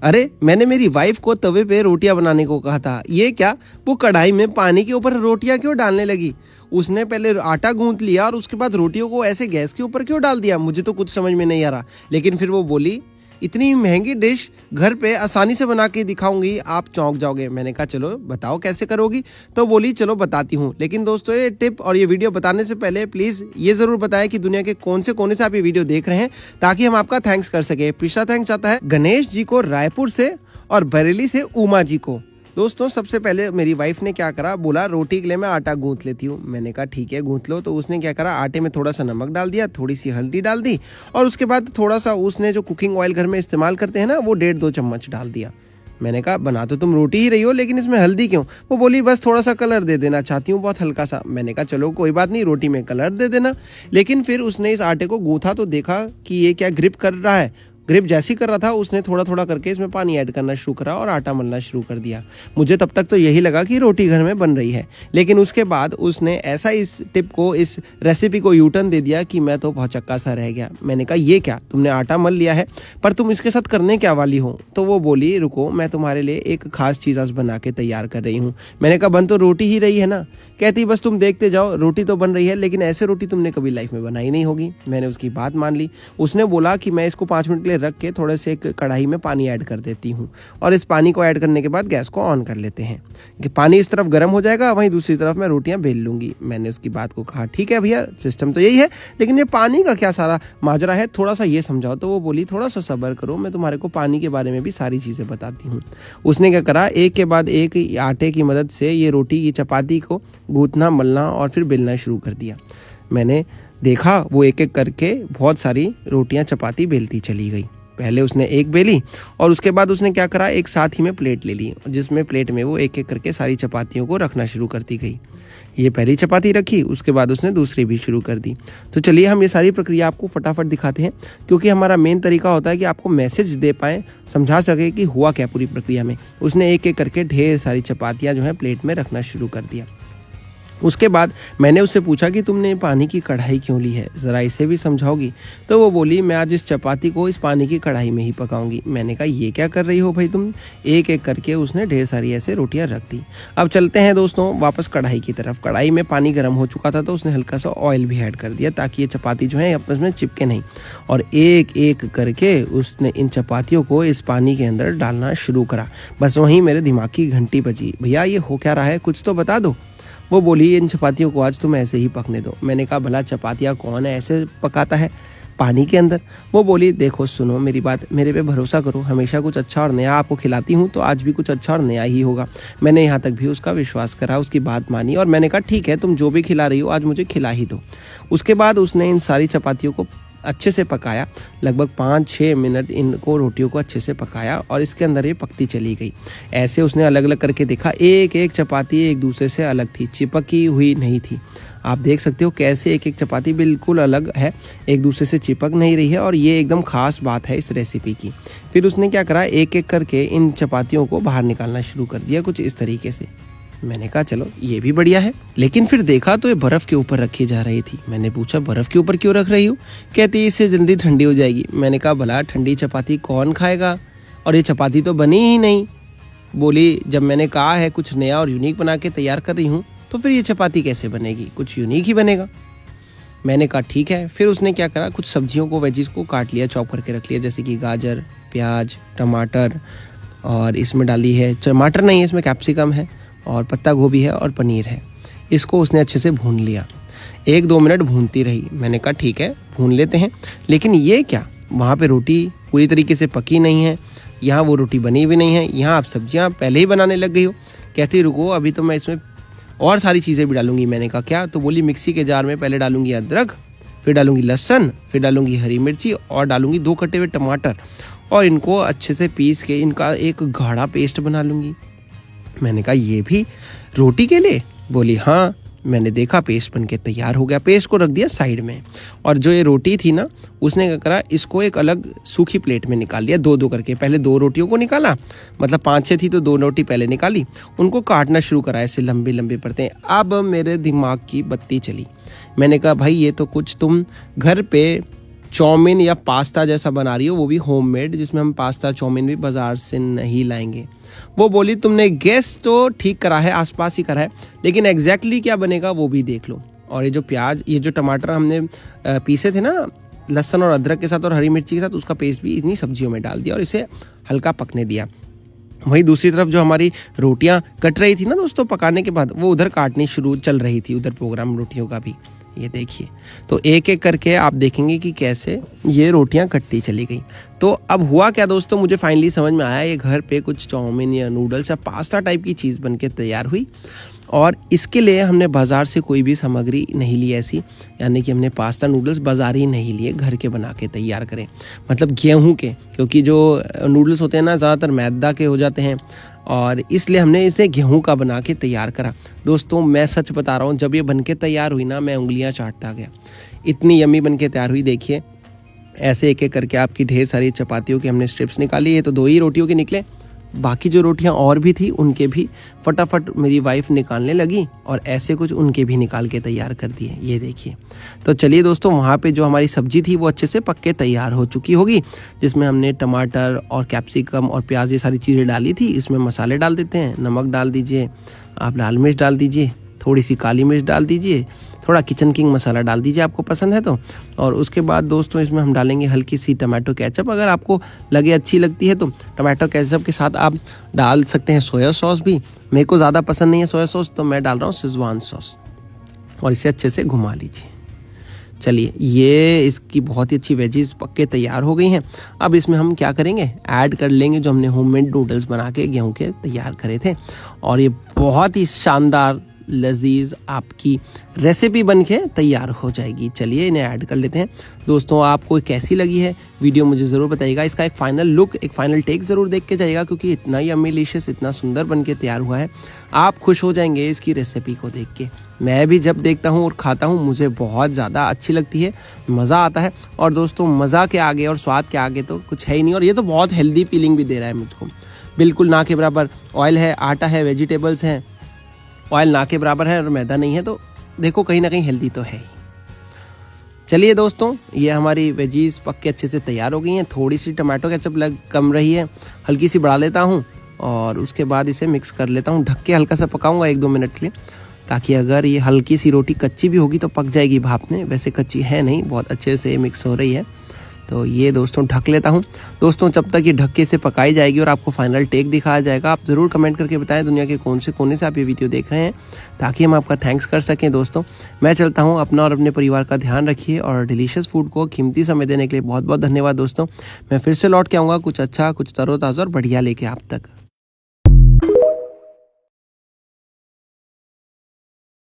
अरे मैंने मेरी वाइफ को तवे पे रोटियां बनाने को कहा था, ये क्या वो कढ़ाई में पानी के ऊपर रोटियां क्यों डालने लगी। उसने पहले आटा गूंथ लिया और उसके बाद रोटियों को ऐसे गैस के ऊपर क्यों डाल दिया, मुझे तो कुछ समझ में नहीं आ रहा। लेकिन फिर वो बोली इतनी महंगी डिश घर पे आसानी से बना के दिखाऊंगी, आप चौंक जाओगे। मैंने कहा चलो बताओ कैसे करोगी, तो बोली चलो बताती हूँ। लेकिन दोस्तों ये टिप और ये वीडियो बताने से पहले प्लीज़ ये ज़रूर बताएं कि दुनिया के कौन से कोने से आप ये वीडियो देख रहे हैं, ताकि हम आपका थैंक्स कर सके। पिछला थैंक्स आता है गणेश जी को रायपुर से और बरेली से उमा जी को। दोस्तों सबसे पहले मेरी वाइफ ने क्या करा, बोला रोटी के लिए मैं आटा गूंथ लेती हूँ। मैंने कहा ठीक है गूंथ लो। तो उसने क्या करा, आटे में थोड़ा सा नमक डाल दिया, थोड़ी सी हल्दी डाल दी और उसके बाद थोड़ा सा उसने जो कुकिंग ऑयल घर में इस्तेमाल करते हैं ना, वो 1.5-2 चम्मच डाल दिया। मैंने कहा बना तो तुम रोटी ही रही हो, लेकिन इसमें हल्दी क्यों। वो बोली बस थोड़ा सा कलर दे देना चाहती हूँ, बहुत हल्का सा। मैंने कहा चलो कोई बात नहीं, रोटी में कलर दे देना। लेकिन फिर उसने इस आटे को गूंथा तो देखा कि ये क्या ग्रिप कर रहा है। ग्रिप जैसी कर रहा था, उसने थोड़ा थोड़ा करके इसमें पानी ऐड करना शुरू करा और आटा मलना शुरू कर दिया। मुझे तब तक तो यही लगा कि रोटी घर में बन रही है। लेकिन उसके बाद उसने ऐसा इस टिप को, इस रेसिपी को यूटर्न दे दिया कि मैं तो भौचक्का सा रह गया। मैंने कहा ये क्या, तुमने आटा मल लिया है पर तुम इसके साथ करने क्या वाली हो। तो वो बोली रुको, मैं तुम्हारे लिए एक खास चीज़ आज बना के तैयार कर रही हूँ। मैंने कहा बन तो रोटी ही रही है ना। कहती बस तुम देखते जाओ, रोटी तो बन रही है लेकिन ऐसे रोटी तुमने कभी लाइफ में बनाई नहीं होगी। मैंने उसकी बात मान ली। उसने बोला कि मैं इसको 5 मिनट के लिए रख के थोड़े से एक कढ़ाई में पानी ऐड कर देती हूँ और इस पानी को ऐड करने के बाद गैस को ऑन कर लेते हैं कि पानी इस तरफ गर्म हो जाएगा, वहीं दूसरी तरफ मैं रोटियां बेल लूँगी। मैंने उसकी बात को कहा ठीक है भैया, सिस्टम तो यही है, लेकिन ये पानी का क्या सारा माजरा है, थोड़ा सा ये समझाओ। तो वो बोली थोड़ा सा सब्र करो, मैं तुम्हारे को पानी के बारे में भी सारी चीज़ें बताती हूँ। उसने क्या करा, एक के बाद एक आटे की मदद से ये रोटी की चपाती को गूंथना, मलना और फिर बेलना शुरू कर दिया। मैंने देखा वो एक एक करके बहुत सारी रोटियां चपाती बेलती चली गई। पहले उसने एक बेली और उसके बाद उसने क्या करा, एक साथ ही में प्लेट ले ली, जिसमें प्लेट में वो एक एक करके सारी चपातियों को रखना शुरू करती गई। ये पहली चपाती रखी, उसके बाद उसने दूसरी भी शुरू कर दी। तो चलिए हम ये सारी प्रक्रिया आपको फटाफट दिखाते हैं, क्योंकि हमारा मेन तरीका होता है कि आपको मैसेज दे पाएँ, समझा सके कि हुआ क्या पूरी प्रक्रिया में। उसने एक एक करके ढेर सारी चपातियाँ जो हैं प्लेट में रखना शुरू कर दिया। उसके बाद मैंने उससे पूछा कि तुमने पानी की कढ़ाई क्यों ली है, ज़रा इसे भी समझाओगी। तो वो बोली मैं आज इस चपाती को इस पानी की कढ़ाई में ही पकाऊंगी। मैंने कहा ये क्या कर रही हो भाई तुम। एक एक करके उसने ढेर सारी ऐसे रोटियां रख दी। अब चलते हैं दोस्तों वापस कढ़ाई की तरफ। कढ़ाई में पानी गर्म हो चुका था तो उसने हल्का सा ऑयल भी ऐड कर दिया, ताकि ये चपाती जो है आपस में चिपके नहीं। और एक एक करके उसने इन चपातियों को इस पानी के अंदर डालना शुरू करा। बस वहीं मेरे दिमाग की घंटी बजी, भैया ये हो क्या रहा है, कुछ तो बता दो। वो बोली इन चपातियों को आज तुम ऐसे ही पकने दो। मैंने कहा भला चपातियाँ कौन है ऐसे पकाता है पानी के अंदर। वो बोली देखो सुनो मेरी बात, मेरे पे भरोसा करो, हमेशा कुछ अच्छा और नया आपको खिलाती हूँ, तो आज भी कुछ अच्छा और नया ही होगा। मैंने यहाँ तक भी उसका विश्वास करा, उसकी बात मानी और मैंने कहा ठीक है तुम जो भी खिला रही हो आज मुझे खिला ही दो। उसके बाद उसने इन सारी चपातियों को अच्छे से पकाया, लगभग 5-6 मिनट इनको रोटियों को अच्छे से पकाया और इसके अंदर ये पकती चली गई। ऐसे उसने अलग अलग करके देखा, एक एक चपाती एक दूसरे से अलग थी, चिपकी हुई नहीं थी। आप देख सकते हो कैसे एक एक चपाती बिल्कुल अलग है, एक दूसरे से चिपक नहीं रही है और ये एकदम खास बात है इस रेसिपी की। फिर उसने क्या करा, एक एक करके इन चपातियों को बाहर निकालना शुरू कर दिया कुछ इस तरीके से। मैंने कहा चलो ये भी बढ़िया है। लेकिन फिर देखा तो ये बर्फ़ के ऊपर रखी जा रही थी। मैंने पूछा बर्फ़ के ऊपर क्यों रख रही हो। कहती इससे जल्दी ठंडी हो जाएगी। मैंने कहा भला ठंडी चपाती कौन खाएगा, और ये चपाती तो बनी ही नहीं। बोली जब मैंने कहा है कुछ नया और यूनिक बना के तैयार कर रही हूँ, तो फिर ये चपाती कैसे बनेगी, कुछ यूनिक ही बनेगा। मैंने कहा ठीक है। फिर उसने क्या करा, कुछ सब्जियों को, वेजिस को काट लिया, चॉप करके रख लिया, जैसे कि गाजर, प्याज, टमाटर, और इसमें डाली है टमाटर नहीं, इसमें कैप्सिकम है और पत्ता गोभी है और पनीर है। इसको उसने अच्छे से भून लिया, 1-2 मिनट भूनती रही। मैंने कहा ठीक है भून लेते हैं। लेकिन ये क्या, वहाँ पे रोटी पूरी तरीके से पकी नहीं है, यहाँ वो रोटी बनी भी नहीं है, यहाँ आप सब्जियाँ पहले ही बनाने लग गई हो। कहती रुको अभी तो मैं इसमें और सारी चीज़ें भी डालूंगी। मैंने कहा क्या। तो बोली मिक्सी के जार में पहले डालूंगी अदरक, फिर डालूंगी लहसुन, फिर डालूंगी हरी मिर्ची और डालूंगी 2 कटे हुए टमाटर, और इनको अच्छे से पीस के इनका एक गाढ़ा पेस्ट बना लूँगी। मैंने कहा ये भी रोटी के लिए। बोली हाँ। मैंने देखा पेस्ट बन के तैयार हो गया, पेस्ट को रख दिया साइड में, और जो ये रोटी थी ना उसने क्या करा, इसको एक अलग सूखी प्लेट में निकाल लिया, 2-2 करके। पहले 2 रोटियों को निकाला, मतलब 5-6 थी तो 2 रोटी पहले निकाली, उनको काटना शुरू करा ऐसे लंबी लंबी परतें। अब मेरे दिमाग की बत्ती चली। मैंने कहा भाई ये तो कुछ तुम घर पे चाउमीन या पास्ता जैसा बना रही हो, वो भी होममेड, जिसमें हम पास्ता चाउमीन भी बाज़ार से नहीं लाएंगे। वो बोली तुमने गेस तो ठीक करा है, आसपास ही करा है, लेकिन एग्जैक्टली क्या बनेगा वो भी देख लो। और ये जो प्याज, ये जो टमाटर हमने पीसे थे ना लहसुन और अदरक के साथ और हरी मिर्ची के साथ, उसका पेस्ट भी इन्हीं सब्जियों में डाल दिया और इसे हल्का पकने दिया। वहीं दूसरी तरफ जो हमारी रोटियां कट रही थी ना दोस्तों पकाने के बाद, वो उधर काटनी शुरू चल रही थी, उधर प्रोग्राम रोटियों का भी। ये देखिए, तो एक एक करके आप देखेंगे कि कैसे ये रोटियां कटती चली गई। तो अब हुआ क्या दोस्तों, मुझे फाइनली समझ में आया, ये घर पे कुछ चाउमीन या नूडल्स या पास्ता टाइप की चीज़ बनके तैयार हुई। और इसके लिए हमने बाज़ार से कोई भी सामग्री नहीं ली ऐसी, यानी कि हमने पास्ता नूडल्स बाज़ारी नहीं लिए, घर के बना के तैयार करें, मतलब गेहूं के, क्योंकि जो नूडल्स होते हैं ना ज़्यादातर मैदा के हो जाते हैं, और इसलिए हमने इसे गेहूं का बना के तैयार करा। दोस्तों मैं सच बता रहा हूँ, जब ये बन के तैयार हुई ना, मैं उंगलियाँ चाटता गया, इतनी यम्मी बन के तैयार हुई। देखिए ऐसे एक एक करके आपकी ढेर सारी चपातियों के हमने स्ट्रिप्स निकाली। ये तो 2 ही रोटियों के निकले, बाकी जो रोटियां और भी थी उनके भी फटाफट मेरी वाइफ निकालने लगी, और ऐसे कुछ उनके भी निकाल के तैयार कर दिए। ये देखिए, तो चलिए दोस्तों, वहाँ पे जो हमारी सब्जी थी वो अच्छे से पक के तैयार हो चुकी होगी, जिसमें हमने टमाटर और कैप्सिकम और प्याज ये सारी चीज़ें डाली थी। इसमें मसाले डाल देते हैं, नमक डाल दीजिए, आप लाल मिर्च डाल दीजिए, थोड़ी सी काली मिर्च डाल दीजिए, थोड़ा किचन किंग मसाला डाल दीजिए आपको पसंद है तो। और उसके बाद दोस्तों इसमें हम डालेंगे हल्की सी टमाटो केचप, अगर आपको लगे अच्छी लगती है तो टमाटो केचप के साथ आप डाल सकते हैं सोया सॉस भी। मेरे को ज़्यादा पसंद नहीं है सोया सॉस, तो मैं डाल रहा हूँ शेजवान सॉस, और इसे अच्छे से घुमा लीजिए। चलिए, ये इसकी बहुत ही अच्छी वेजीज पक के तैयार हो गई हैं। अब इसमें हम क्या करेंगे, ऐड कर लेंगे जो हमने होममेड नूडल्स बना के गेहूं के तैयार करे थे, और ये बहुत ही शानदार लजीज आपकी रेसिपी बनके तैयार हो जाएगी। चलिए इन्हें ऐड कर लेते हैं। दोस्तों आपको कैसी लगी है वीडियो मुझे ज़रूर बताइएगा। इसका एक फ़ाइनल लुक, एक फ़ाइनल टेक ज़रूर देख के जाइएगा, क्योंकि इतना ही अमेलिशियस, इतना सुंदर बनके तैयार हुआ है, आप खुश हो जाएंगे इसकी रेसिपी को देख के। मैं भी जब देखता हूँ और खाता हूँ मुझे बहुत ज़्यादा अच्छी लगती है, मज़ा आता है। और दोस्तों मज़ा के आगे और स्वाद के आगे तो कुछ है ही नहीं, और ये तो बहुत हेल्दी फीलिंग भी दे रहा है मुझको, बिल्कुल ना के बराबर। ऑयल है, आटा है, वेजिटेबल्स हैं, ऑयल ना के बराबर है और मैदा नहीं है, तो देखो कहीं ना कहीं हेल्दी तो है ही। चलिए दोस्तों, ये हमारी वेजीज पक के अच्छे से तैयार हो गई हैं। थोड़ी सी टमाटो केचप कम रही है, हल्की सी बढ़ा लेता हूँ, और उसके बाद इसे मिक्स कर लेता हूँ। ढक के हल्का सा पकाऊंगा 1-2 मिनट के लिए, ताकि अगर ये हल्की सी रोटी कच्ची भी होगी तो पक जाएगी भाप में। वैसे कच्ची है नहीं, बहुत अच्छे से मिक्स हो रही है। तो ये दोस्तों ढक लेता हूँ। दोस्तों जब तक ये ढक्के से पकाई जाएगी और आपको फाइनल टेक दिखाया जाएगा, आप ज़रूर कमेंट करके बताएं दुनिया के कौन से कोने से आप ये वीडियो देख रहे हैं, ताकि हम आपका थैंक्स कर सकें। दोस्तों मैं चलता हूँ, अपना और अपने परिवार का ध्यान रखिए, और डिलीशियस फूड को कीमती समय देने के लिए बहुत बहुत धन्यवाद दोस्तों। मैं फिर से लौट के आऊँगा कुछ अच्छा, कुछ तरोताज़ा और बढ़िया लेके आप तक।